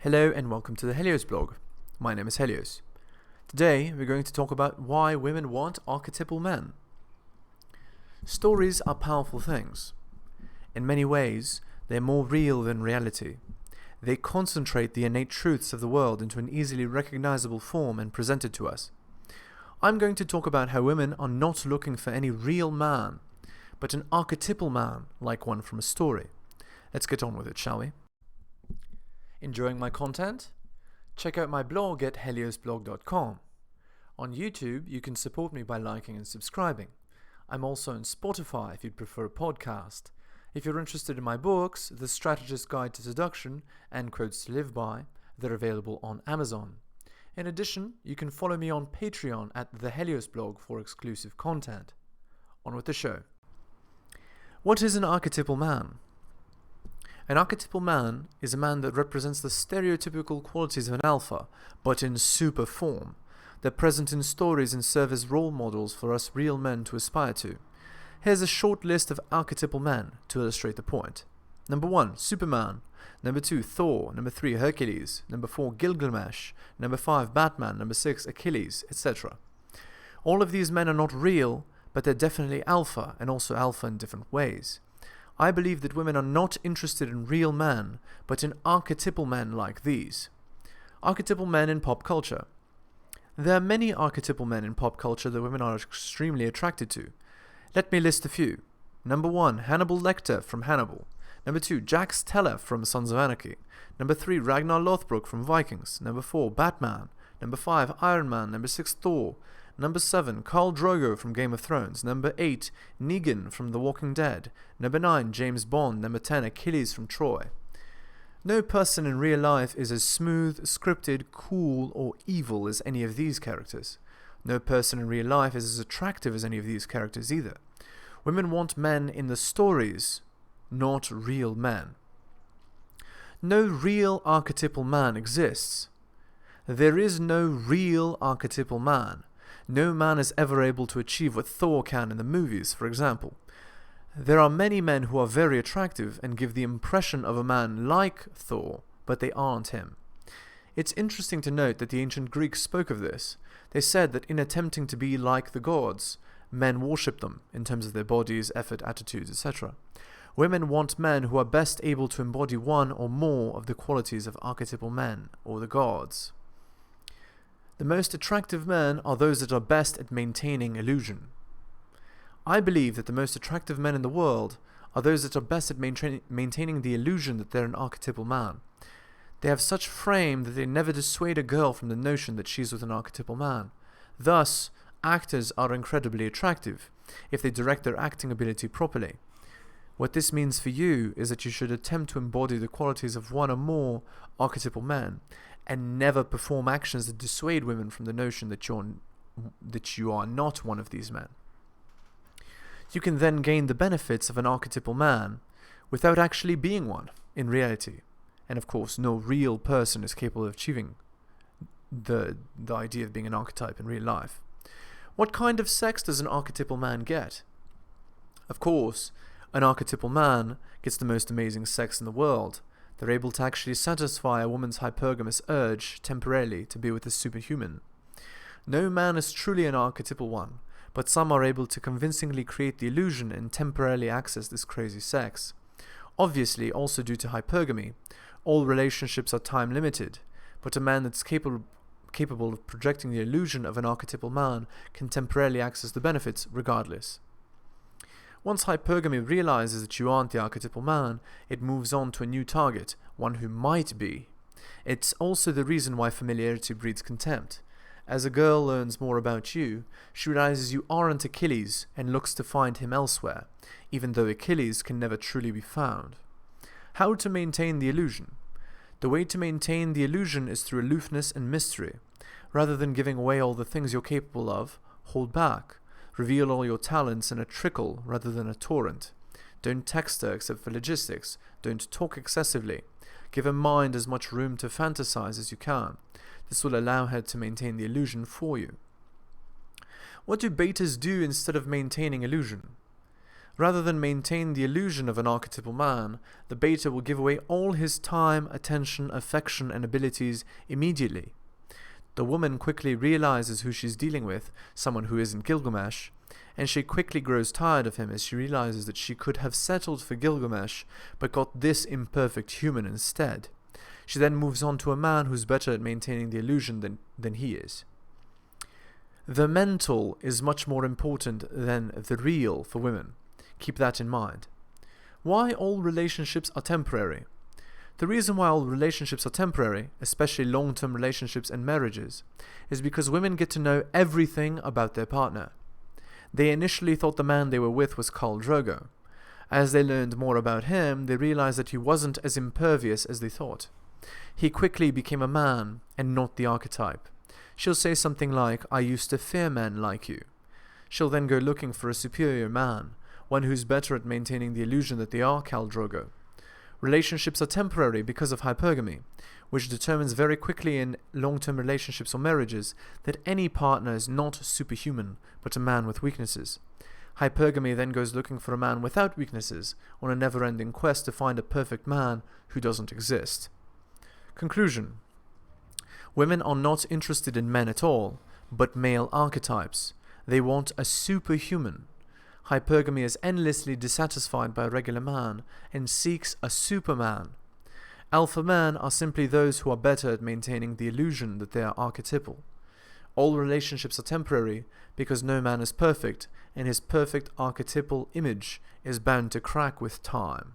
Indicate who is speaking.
Speaker 1: Hello and welcome to the Heliosblog. My name is Helios. Today we're going to talk about why women want archetypal men. Stories are powerful things. In many ways, they're more real than reality. They concentrate the innate truths of the world into an easily recognizable form and present it to us. I'm going to talk about how women are not looking for any real man, but an archetypal man like one from a story. Let's get on with it, shall we? Enjoying my content? Check out my blog at heliosblog.com. On YouTube, you can support me by liking and subscribing. I'm also on Spotify if you'd prefer a podcast. If you're interested in my books, The Strategist Guide to Seduction and Quotes to Live By, they're available on Amazon. In addition, you can follow me on Patreon at theheliosblog for exclusive content. On with the show. What is an archetypal man? An archetypal man is a man that represents the stereotypical qualities of an alpha, but in super form. They're present in stories and serve as role models for us real men to aspire to. Here's a short list of archetypal men to illustrate the point. Number 1, Superman. Number 2, Thor. Number 3, Hercules. Number 4, Gilgamesh. Number 5, Batman. Number 6, Achilles, etc. All of these men are not real, but they're definitely alpha, and also alpha in different ways. I believe that women are not interested in real men, but in archetypal men like these. Archetypal men in pop culture. There are many archetypal men in pop culture that women are extremely attracted to. Let me list a few. Number 1, Hannibal Lecter from Hannibal. Number 2, Jax Teller from Sons of Anarchy. Number 3, Ragnar Lothbrok from Vikings. Number 4, Batman. Number 5, Iron Man. Number 6, Thor. Number 7, Khal Drogo from Game of Thrones. Number 8, Negan from The Walking Dead. Number 9, James Bond. Number 10, Achilles from Troy. No person in real life is as smooth, scripted, cool, or evil as any of these characters. No person in real life is as attractive as any of these characters either. Women want men in the stories, not real men. No real archetypal man exists. There is no real archetypal man. No man is ever able to achieve what Thor can in the movies, for example. There are many men who are very attractive and give the impression of a man like Thor, but they aren't him. It's interesting to note that the ancient Greeks spoke of this. They said that in attempting to be like the gods, men worship them in terms of their bodies, effort, attitudes, etc. Women want men who are best able to embody one or more of the qualities of archetypal men, or the gods. The most attractive men are those that are best at maintaining illusion. I believe that the most attractive men in the world are those that are best at maintaining the illusion that they're an archetypal man. They have such frame that they never dissuade a girl from the notion that she's with an archetypal man. Thus, actors are incredibly attractive if they direct their acting ability properly. What this means for you is that you should attempt to embody the qualities of one or more archetypal men, and never perform actions that dissuade women from the notion that you are not one of these men. You can then gain the benefits of an archetypal man without actually being one in reality. And of course, no real person is capable of achieving the idea of being an archetype in real life. What kind of sex does an archetypal man get? Of course, an archetypal man gets the most amazing sex in the world. They're able to actually satisfy a woman's hypergamous urge temporarily to be with a superhuman. No man is truly an archetypal one, but some are able to convincingly create the illusion and temporarily access this crazy sex. Obviously, also due to hypergamy, all relationships are time limited, but a man that's capable of projecting the illusion of an archetypal man can temporarily access the benefits regardless. Once hypergamy realizes that you aren't the archetypal man, it moves on to a new target, one who might be. It's also the reason why familiarity breeds contempt. As a girl learns more about you, she realizes you aren't Achilles and looks to find him elsewhere, even though Achilles can never truly be found. How to maintain the illusion? The way to maintain the illusion is through aloofness and mystery. Rather than giving away all the things you're capable of, hold back. Reveal all your talents in a trickle rather than a torrent. Don't text her except for logistics. Don't talk excessively. Give her mind as much room to fantasize as you can. This will allow her to maintain the illusion for you. What do betas do instead of maintaining illusion? Rather than maintain the illusion of an archetypal man, the beta will give away all his time, attention, affection, and abilities immediately. The woman quickly realizes who she's dealing with, someone who isn't Gilgamesh, and she quickly grows tired of him as she realizes that she could have settled for Gilgamesh, but got this imperfect human instead. She then moves on to a man who's better at maintaining the illusion than he is. The mental is much more important than the real for women. Keep that in mind. Why all relationships are temporary? The reason why all relationships are temporary, especially long-term relationships and marriages, is because women get to know everything about their partner. They initially thought the man they were with was Khal Drogo. As they learned more about him, they realized that he wasn't as impervious as they thought. He quickly became a man and not the archetype. She'll say something like, "I used to fear men like you." She'll then go looking for a superior man, one who's better at maintaining the illusion that they are Khal Drogo. Relationships are temporary because of hypergamy, which determines very quickly in long-term relationships or marriages that any partner is not superhuman, but a man with weaknesses. Hypergamy then goes looking for a man without weaknesses on a never-ending quest to find a perfect man who doesn't exist. Conclusion. Women are not interested in men at all, but male archetypes. They want a superhuman. Hypergamy is endlessly dissatisfied by a regular man and seeks a superman. Alpha men are simply those who are better at maintaining the illusion that they are archetypal. All relationships are temporary because no man is perfect, and his perfect archetypal image is bound to crack with time.